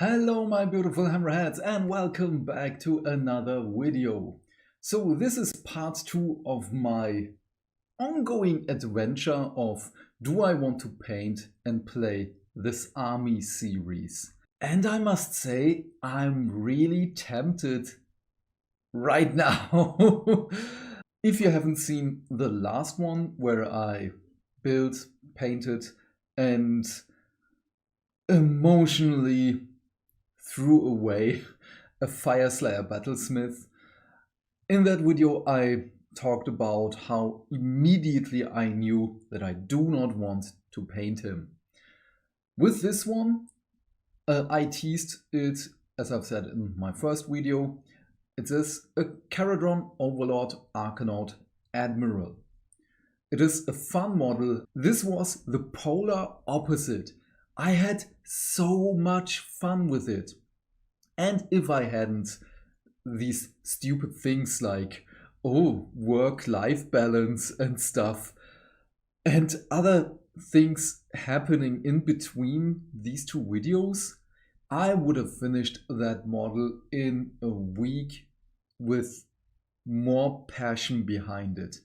Hello my beautiful hammerheads and welcome back to another video. So this is part 2 of my ongoing adventure of do I want to paint and play this army series. And I must say I'm really tempted right now. If you haven't seen the last one where I built, painted and emotionally threw away a Fire Slayer Battlesmith. In that video I talked about how immediately I knew that I do not want to paint him. With this one, I teased it, as I've said in my first video. It is a Caradron Overlord Arcanaut Admiral. It is a fun model. This was the polar opposite. I had so much fun with it. And if I hadn't these stupid things like, oh, work-life balance and stuff, and other things happening in between these two videos, I would have finished that model in a week with more passion behind it.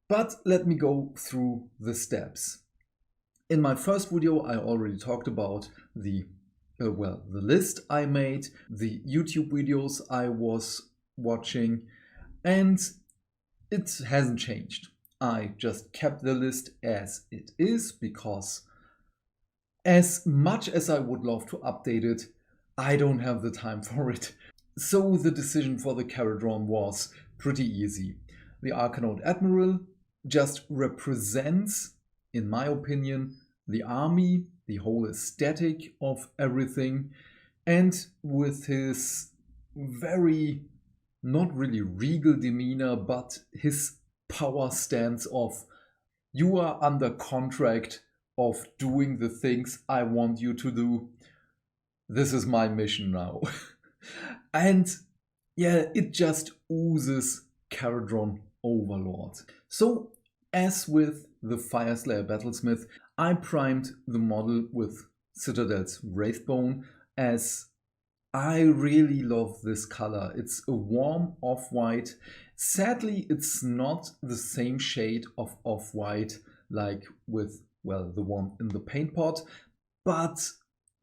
But let me go through the steps. In my first video, I already talked about the list I made, the YouTube videos I was watching, and it hasn't changed. I just kept the list as it is because as much as I would love to update it, I don't have the time for it. So the decision for the Caradron was pretty easy. The Arcanaut Admiral just represents, in my opinion, the army, the whole aesthetic of everything, and with his very, not really regal demeanor, but his power stance of, you are under contract of doing the things I want you to do. This is my mission now. And yeah, it just oozes Caradron Overlord. So as with the Fire Slayer Battlesmith, I primed the model with Citadel's Wraithbone, as I really love this color. It's a warm off-white. Sadly, it's not the same shade of off-white like with, well, the one in the paint pot, but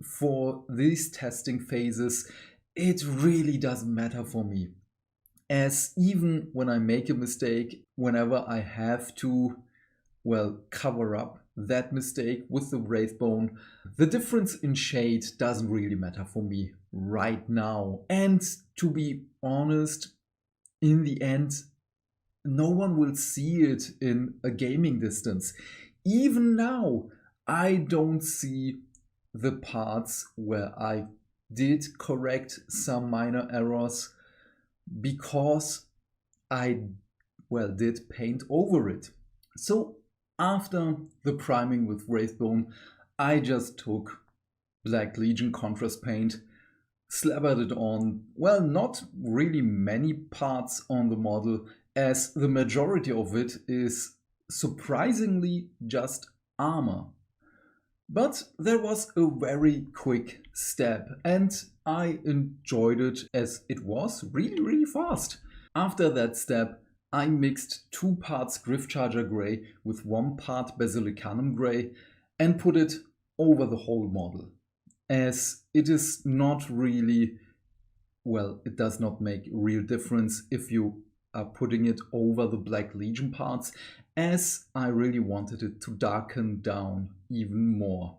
for these testing phases, it really doesn't matter for me. As even when I make a mistake, whenever I have to, well, cover up that mistake with the Wraithbone, the difference in shade doesn't really matter for me right now. And to be honest, in the end, no one will see it in a gaming distance. Even now, I don't see the parts where I did correct some minor errors because I, well, did paint over it. So after the priming with Wraithbone, I just took Black Legion contrast paint, slabbered it on, well, not really many parts on the model, as the majority of it is surprisingly just armor. But there was a very quick step and I enjoyed it as it was really fast. After that step, I mixed 2 parts Gryph-Charger Grey with 1 part Basilicanum Grey and put it over the whole model. As it is not really, well, it does not make real difference if you are putting it over the Black Legion parts, as I really wanted it to darken down even more.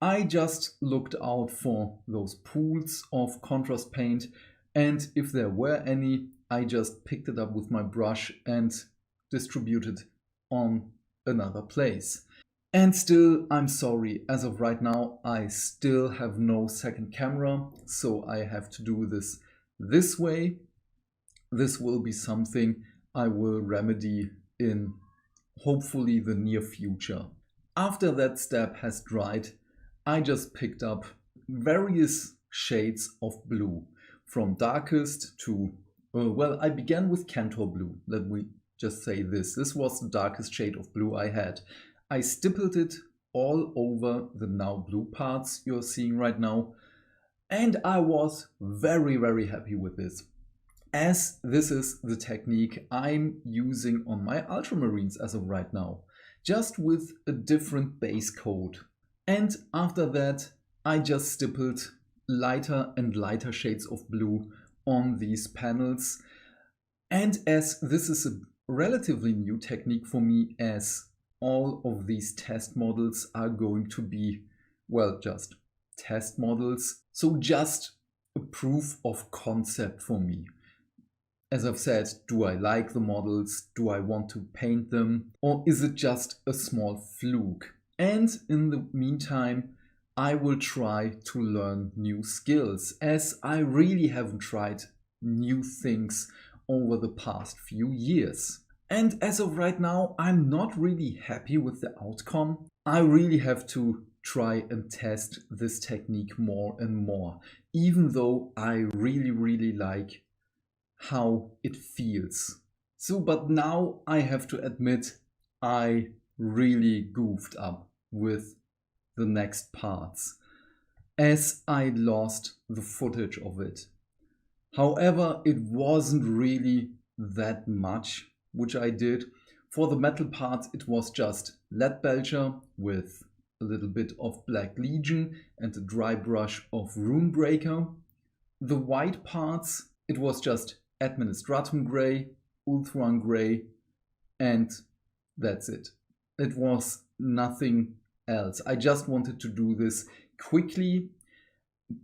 I just looked out for those pools of contrast paint, and if there were any, I just picked it up with my brush and distributed on another place. And still, I'm sorry, as of right now, I still have no second camera, so I have to do this way. This will be something I will remedy in hopefully the near future. After that step has dried, I just picked up various shades of blue, from darkest to, well, I began with Cantor Blue. Let me just say this. This was the darkest shade of blue I had. I stippled it all over the now blue parts you're seeing right now. And I was very, very happy with this, as this is the technique I'm using on my Ultramarines as of right now, just with a different base coat. And after that, I just stippled lighter and lighter shades of blue on these panels. And as this is a relatively new technique for me, as all of these test models are going to be, well, just test models. So just a proof of concept for me. As I've said, do I like the models? Do I want to paint them? Or is it just a small fluke? And in the meantime, I will try to learn new skills, as I really haven't tried new things over the past few years. And as of right now, I'm not really happy with the outcome. I really have to try and test this technique more and more, even though I really, really like how it feels. So, but now I have to admit, I really goofed up with the next parts, as I lost the footage of it. However, it wasn't really that much which I did. For the metal parts, it was just lead belcher with a little bit of Black Legion and a dry brush of Runebreaker. The white parts, it was just Administratum Grey, Ulthuan Grey, and that's it. It was nothing else. I just wanted to do this quickly,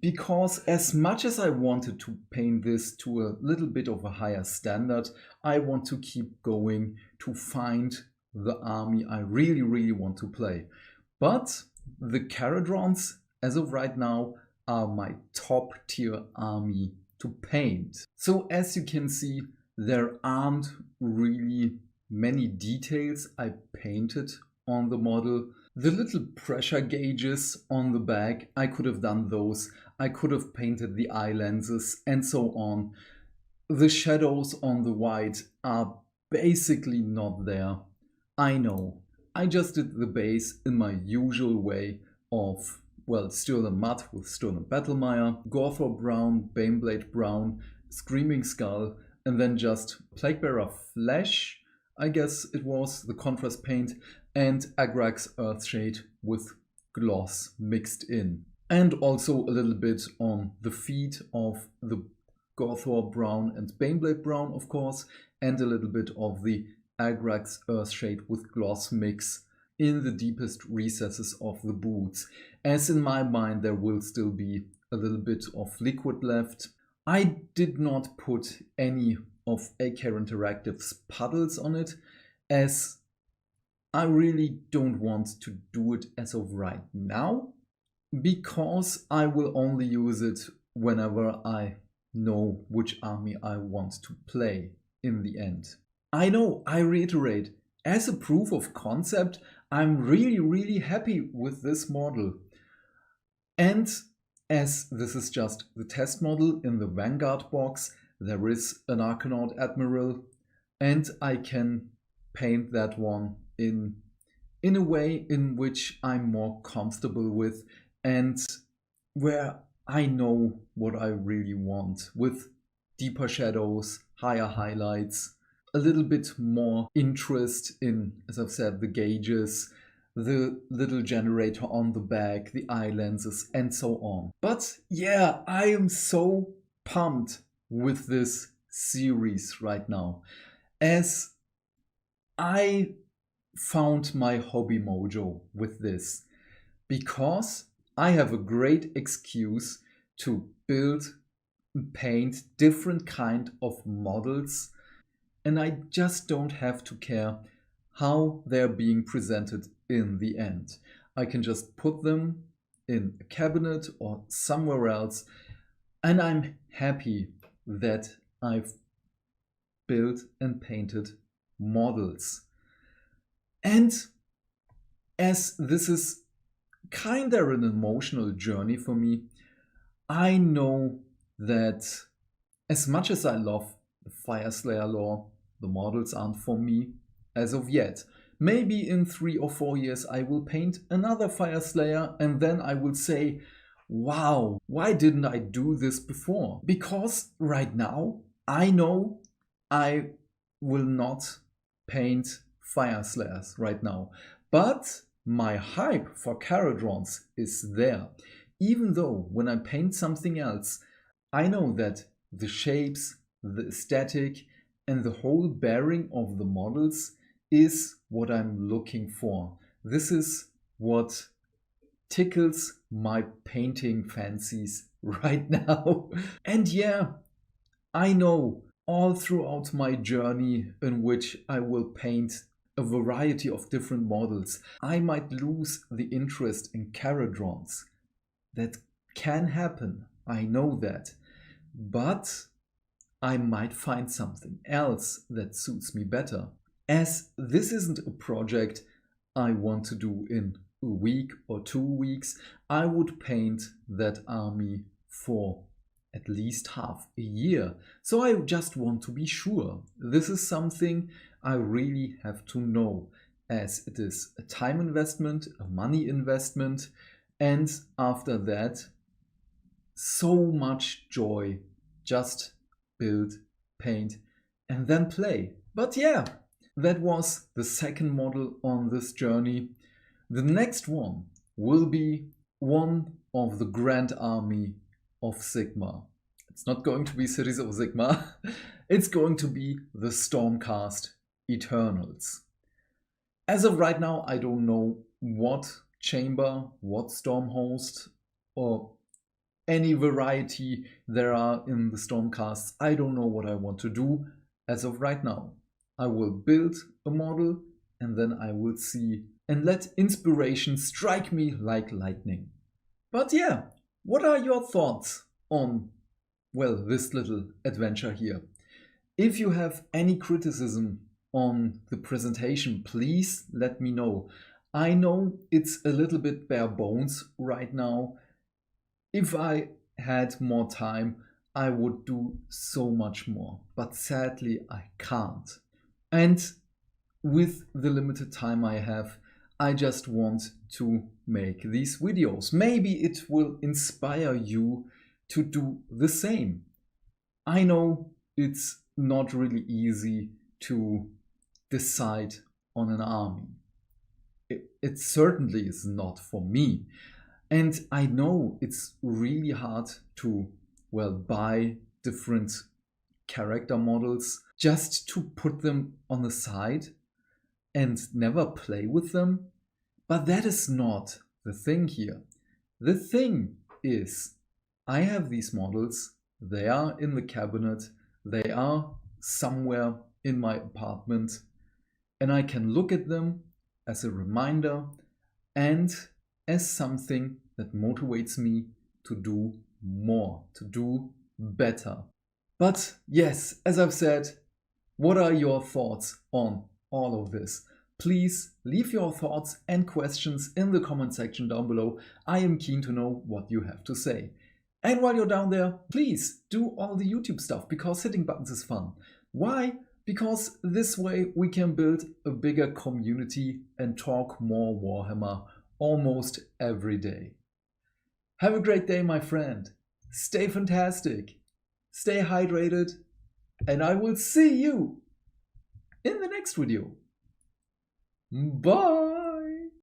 because as much as I wanted to paint this to a little bit of a higher standard, I want to keep going to find the army I really, really want to play. But the Caradrons, as of right now, are my top tier army to paint. So as you can see, there aren't really many details I painted on the model. The little pressure gauges on the back, I could have done those. I could have painted the eye lenses and so on. The shadows on the white are basically not there. I know. I just did the base in my usual way of, well, Stirland Mud with Stirland Battlemire, Gorthor Brown, Baneblade Brown, Screaming Skull, and then just Plaguebearer Flesh, I guess it was, the contrast paint, and Agrax Earthshade with gloss mixed in. And also a little bit on the feet of the Gorthor Brown and Baneblade Brown, of course, and a little bit of the Agrax Earthshade with gloss mix in the deepest recesses of the boots, as in my mind there will still be a little bit of liquid left. I did not put any of ACare Interactive's puddles on it, as I really don't want to do it as of right now, because I will only use it whenever I know which army I want to play in the end. I know, I reiterate, as a proof of concept, I'm really, really happy with this model. And as this is just the test model in the Vanguard box, there is an Arcanaut Admiral, and I can paint that one in a way in which I'm more comfortable with and where I know what I really want, with deeper shadows, higher highlights, a little bit more interest in, as I've said, the gauges, the little generator on the back, the eye lenses, and so on. But yeah, I am so pumped with this series right now, as I found my hobby mojo with this, because I have a great excuse to build and paint different kind of models, and I just don't have to care how they're being presented in the end. I can just put them in a cabinet or somewhere else, and I'm happy that I've built and painted models. And as this is kind of an emotional journey for me, I know that as much as I love the Fireslayer lore, the models aren't for me as of yet. Maybe in 3 or 4 years I will paint another Fire Slayer, and then I will say, wow, why didn't I do this before? Because right now I know I will not paint Fire Slayers right now. But my hype for Caradrons is there. Even though when I paint something else, I know that the shapes, the aesthetic, and the whole bearing of the models is what I'm looking for. This is what tickles my painting fancies right now. And yeah, I know all throughout my journey in which I will paint a variety of different models, I might lose the interest in Caradrons. That can happen, I know that. But I might find something else that suits me better. As this isn't a project I want to do in a week or 2 weeks, I would paint that army for at least half a year. So I just want to be sure. This is something I really have to know, as it is a time investment, a money investment, and after that, so much joy. Just build, paint, and then play. But yeah, that was the second model on this journey. The next one will be one of the Grand Army of Sigma. It's not going to be Cities of Sigma. It's going to be the Stormcast Eternals. As of right now, I don't know what chamber, what storm host, or any variety there are in the Stormcasts. I don't know what I want to do as of right now. I will build a model and then I will see and let inspiration strike me like lightning. But yeah, what are your thoughts on, well, this little adventure here? If you have any criticism on the presentation, please let me know. I know it's a little bit bare bones right now. If I had more time, I would do so much more, but sadly I can't. And with the limited time I have, I just want to make these videos. Maybe it will inspire you to do the same. I know it's not really easy to decide on an army. It certainly is not for me. And I know it's really hard to, well, buy different character models just to put them on the side and never play with them. But that is not the thing here. The thing is, I have these models, they are in the cabinet, they are somewhere in my apartment, and I can look at them as a reminder and as something that motivates me to do more, to do better. But yes, as I've said, what are your thoughts on all of this? Please leave your thoughts and questions in the comment section down below. I am keen to know what you have to say. And while you're down there, please do all the YouTube stuff, because hitting buttons is fun. Why? Because this way we can build a bigger community and talk more Warhammer almost every day. Have a great day, my friend. Stay fantastic. Stay hydrated. And I will see you in the next video. Bye.